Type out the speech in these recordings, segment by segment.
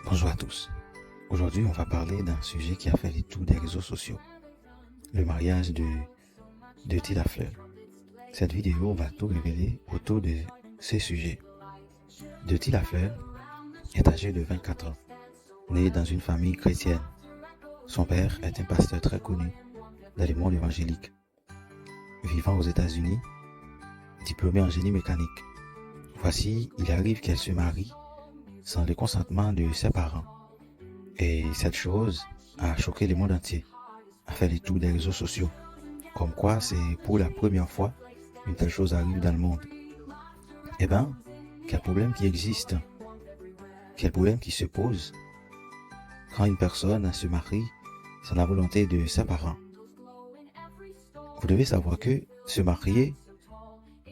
Bonjour à tous. Aujourd'hui, on va parler d'un sujet qui a fait les tours des réseaux sociaux. Le mariage de Tila Fleur. Cette vidéo va tout révéler autour de ce sujet. De Tila Fleur est âgé de 24 ans, né dans une famille chrétienne. Son père est un pasteur très connu dans le monde évangélique. Vivant aux États-Unis, diplômé en génie mécanique. Voici, il arrive qu'elle se marie sans le consentement de ses parents. Et cette chose a choqué le monde entier, a fait les tours des réseaux sociaux. Comme quoi, c'est pour la première fois une telle chose arrive dans le monde. Eh bien, quel problème qui existe, quel problème qui se pose quand une personne se marie sans la volonté de ses parents. Vous devez savoir que se marier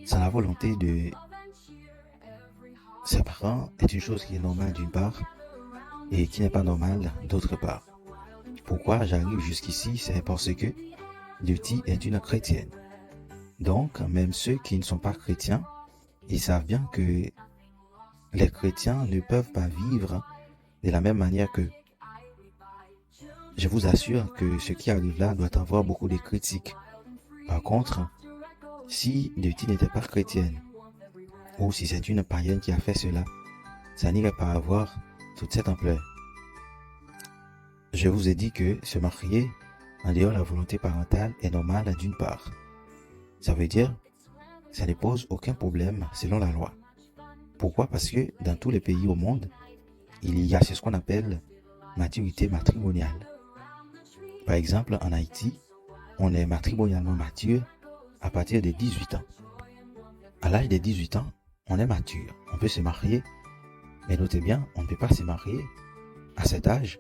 sans la volonté de ses parents est une chose qui est normale d'une part et qui n'est pas normale d'autre part. Pourquoi j'arrive jusqu'ici, c'est parce que Duty est une chrétienne. Donc, même ceux qui ne sont pas chrétiens, ils savent bien que les chrétiens ne peuvent pas vivre de la même manière qu'eux. Je vous assure que ce qui arrive là doit avoir beaucoup de critiques. Par contre, si Duty n'était pas chrétienne, ou si c'est une païenne qui a fait cela, ça n'irait pas avoir toute cette ampleur. Je vous ai dit que se marier en dehors de la volonté parentale est normal d'une part. Ça veut dire, ça ne pose aucun problème selon la loi. Pourquoi? Parce que dans tous les pays au monde, il y a ce qu'on appelle maturité matrimoniale. Par exemple, en Haïti, on est matrimonialement mature à partir de 18 ans. À l'âge de 18 ans, on est mature, on peut se marier, mais notez bien, on ne peut pas se marier à cet âge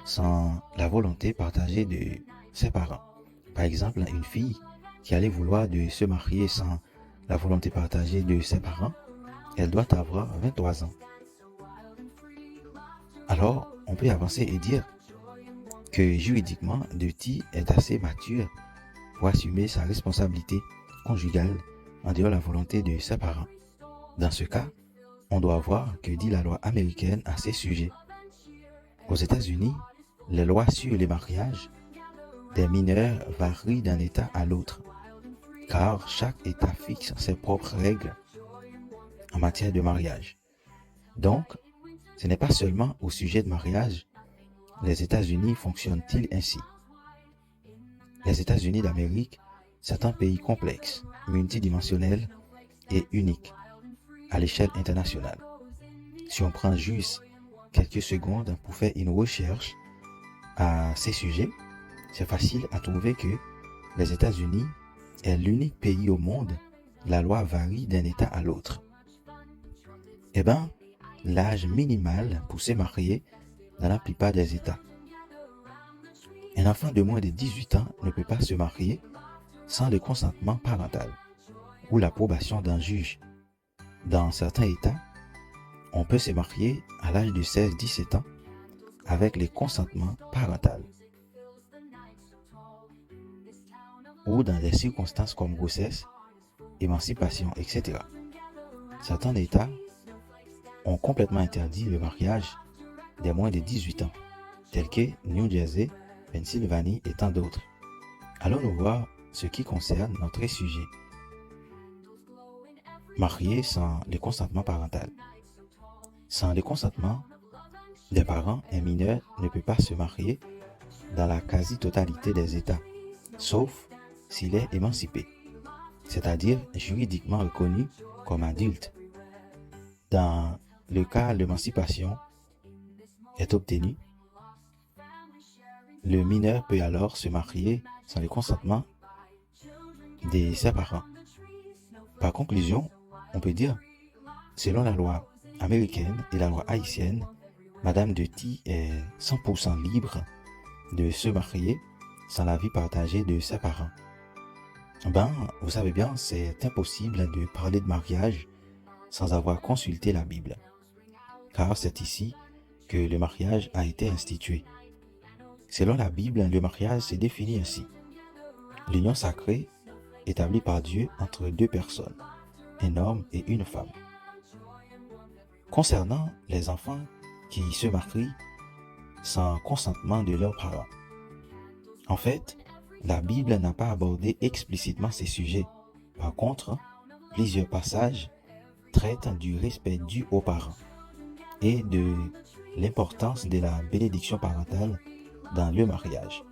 sans la volonté partagée de ses parents. Par exemple, une fille qui allait vouloir de se marier sans la volonté partagée de ses parents, elle doit avoir 23 ans. Alors, on peut avancer et dire que juridiquement, Duty est assez mature pour assumer sa responsabilité conjugale en dehors de la volonté de ses parents. Dans ce cas, on doit voir que dit la loi américaine à ces sujets. Aux États-Unis, les lois sur les mariages des mineurs varient d'un État à l'autre, car chaque État fixe ses propres règles en matière de mariage. Donc, ce n'est pas seulement au sujet de mariage, les États-Unis fonctionnent-ils ainsi. Les États-Unis d'Amérique, c'est un pays complexe, multidimensionnel et unique à l'échelle internationale. Si on prend juste quelques secondes pour faire une recherche à ces sujets, c'est facile à trouver que les États-Unis est l'unique pays au monde, la loi varie d'un État à l'autre. Eh bien, l'âge minimal pour se marier dans la plupart des États. Un enfant de moins de 18 ans ne peut pas se marier sans le consentement parental ou l'approbation d'un juge. Dans certains États, on peut se marier à l'âge de 16-17 ans avec le consentement parental. Ou dans des circonstances comme grossesse, émancipation, etc. Certains États ont complètement interdit le mariage des moins de 18 ans, tels que New Jersey, Pennsylvanie et tant d'autres. Allons-nous voir ce qui concerne notre sujet. Marié sans le consentement parental. Sans le consentement des parents, un mineur ne peut pas se marier dans la quasi-totalité des États, sauf s'il est émancipé, c'est-à-dire juridiquement reconnu comme adulte. Dans le cas où l'émancipation est obtenue, le mineur peut alors se marier sans le consentement de ses parents. Par conclusion, on peut dire, selon la loi américaine et la loi haïtienne, Madame Duty est 100% libre de se marier sans l'avis partagé de ses parents. Ben, vous savez bien, c'est impossible de parler de mariage sans avoir consulté la Bible, car c'est ici que le mariage a été institué. Selon la Bible, le mariage se définit ainsi: l'union sacrée établie par Dieu entre deux personnes, un homme et une femme. Concernant les enfants qui se marient sans consentement de leurs parents. En fait, la Bible n'a pas abordé explicitement ces sujets. Par contre, plusieurs passages traitent du respect dû aux parents et de l'importance de la bénédiction parentale dans le mariage.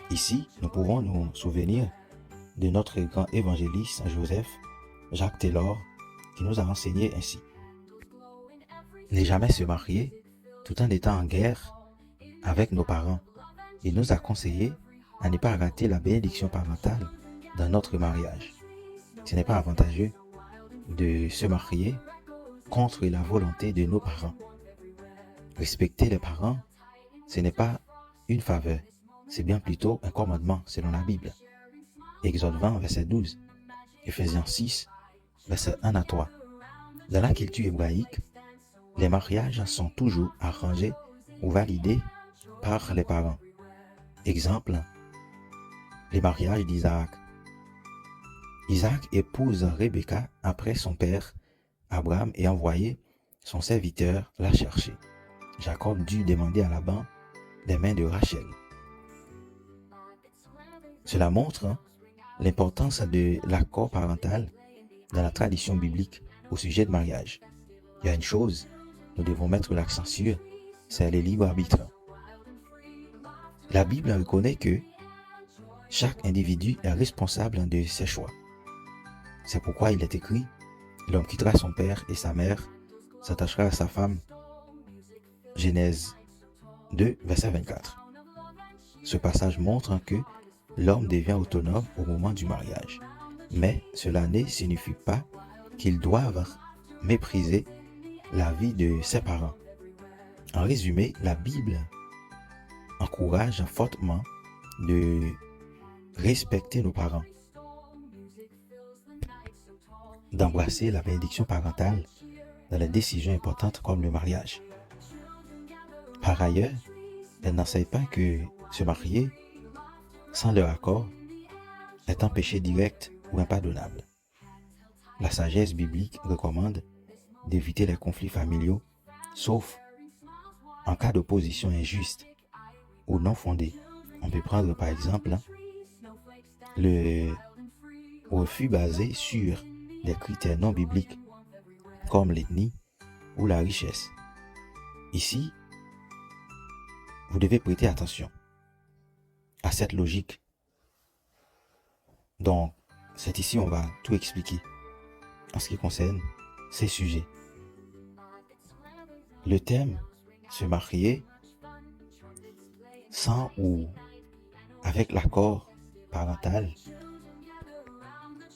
Ici, nous pouvons nous souvenir de notre grand évangéliste Joseph, Jacques Taylor, qui nous a enseigné ainsi. Ne jamais se marier tout en étant en guerre avec nos parents. Il nous a conseillé à ne pas rater la bénédiction parentale dans notre mariage. Ce n'est pas avantageux de se marier contre la volonté de nos parents. Respecter les parents, ce n'est pas une faveur, c'est bien plutôt un commandement selon la Bible. Exode 20, verset 12, Ephésiens 6, verset 1 à 3. Dans la culture hébraïque, les mariages sont toujours arrangés ou validés par les parents. Exemple, les mariages d'Isaac. Isaac épouse Rebecca après son père Abraham et envoyé son serviteur la chercher. Jacob dut demander à Laban les mains de Rachel. Cela montre l'importance de l'accord parental dans la tradition biblique au sujet de mariage. Il y a une chose, nous devons mettre l'accent sur, c'est le libre arbitre. La Bible reconnaît que chaque individu est responsable de ses choix. C'est pourquoi il est écrit, l'homme quittera son père et sa mère, s'attachera à sa femme. Genèse 2, verset 24. Ce passage montre que l'homme devient autonome au moment du mariage. Mais cela ne signifie pas qu'ils doivent mépriser la vie de ses parents. En résumé, la Bible encourage fortement de respecter nos parents, d'embrasser la bénédiction parentale dans les décisions importantes comme le mariage. Par ailleurs, elle n'enseigne pas que se marier sans leur accord est un péché direct ou impardonnable. La sagesse biblique recommande d'éviter les conflits familiaux, sauf en cas d'opposition injuste ou non fondée. On peut prendre par exemple le refus basé sur des critères non bibliques comme l'ethnie ou la richesse. Ici, vous devez prêter attention à cette logique. Donc, c'est ici on va tout expliquer en ce qui concerne ces sujets. Le thème, se marier sans ou avec l'accord parental.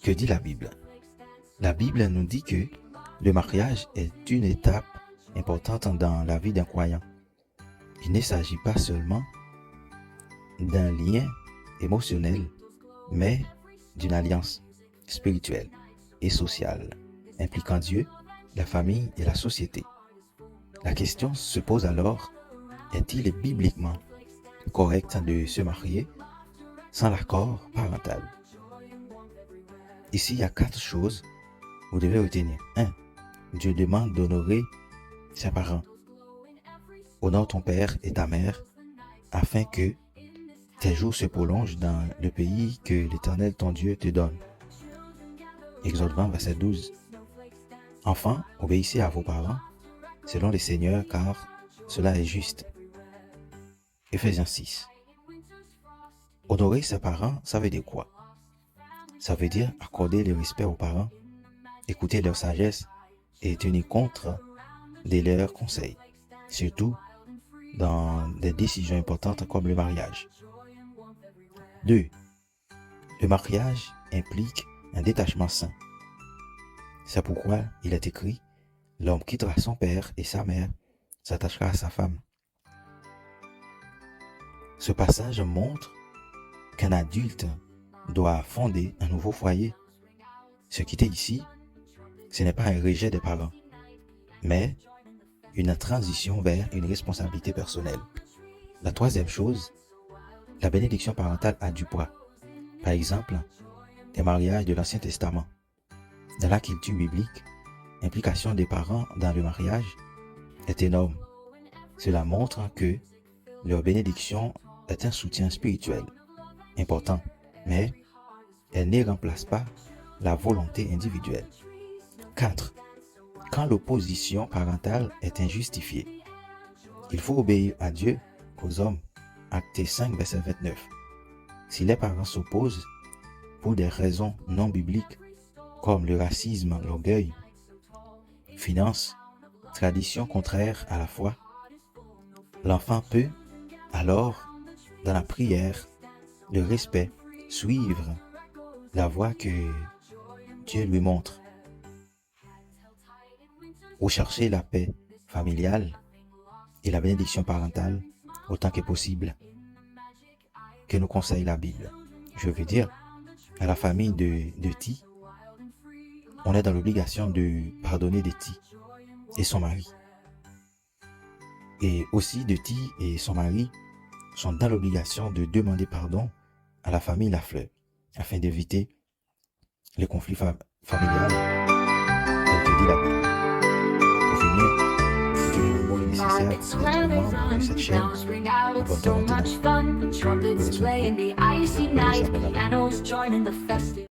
Que dit la Bible? La Bible nous dit que le mariage est une étape importante dans la vie d'un croyant. Il ne s'agit pas seulement d'un lien émotionnel, mais d'une alliance spirituelle et sociale, impliquant Dieu, la famille et la société. La question se pose alors, est-il bibliquement correct de se marier sans l'accord parental? Ici, il y a 4 choses que vous devez retenir. 1. Dieu demande d'honorer ses parents. Honore ton père et ta mère afin que tes jours se prolongent dans le pays que l'Éternel ton Dieu te donne. Exode 20, verset 12. Enfants, obéissez à vos parents selon le Seigneur, car cela est juste. Ephésiens 6. Honorer ses parents, ça veut dire quoi? Ça veut dire accorder le respect aux parents, écouter leur sagesse et tenir compte de leurs conseils, surtout dans des décisions importantes comme le mariage. 2. Le mariage implique un détachement sain. C'est pourquoi il est écrit, l'homme quittera son père et sa mère, s'attachera à sa femme. Ce passage montre qu'un adulte doit fonder un nouveau foyer. Se quitter ici, ce n'est pas un rejet des parents, mais une transition vers une responsabilité personnelle. La 3e chose, la bénédiction parentale a du poids. Par exemple, les mariages de l'Ancien Testament. Dans la culture biblique, l'implication des parents dans le mariage est énorme. Cela montre que leur bénédiction est un soutien spirituel important, mais elle ne remplace pas la volonté individuelle. 4. Quand l'opposition parentale est injustifiée, il faut obéir à Dieu qu'aux hommes. Acte 5, verset 29. Si les parents s'opposent pour des raisons non bibliques, comme le racisme, l'orgueil, finances, traditions contraires à la foi, l'enfant peut, alors, dans la prière, le respect, suivre la voie que Dieu lui montre. Rechercher la paix familiale et la bénédiction parentale autant que possible, que nous conseille la Bible. Je veux dire, à la famille de Ti, on est dans l'obligation de pardonner de Ti et son mari. Et aussi de Ti et son mari sont dans l'obligation de demander pardon à la famille Lafleur, afin d'éviter les conflits familiaux, tel que dit la Bible. Pour finir, c'est le moment nécessaire d'être membre de cette chaîne. Abonne-toi maintenant. Prenez soin de vous.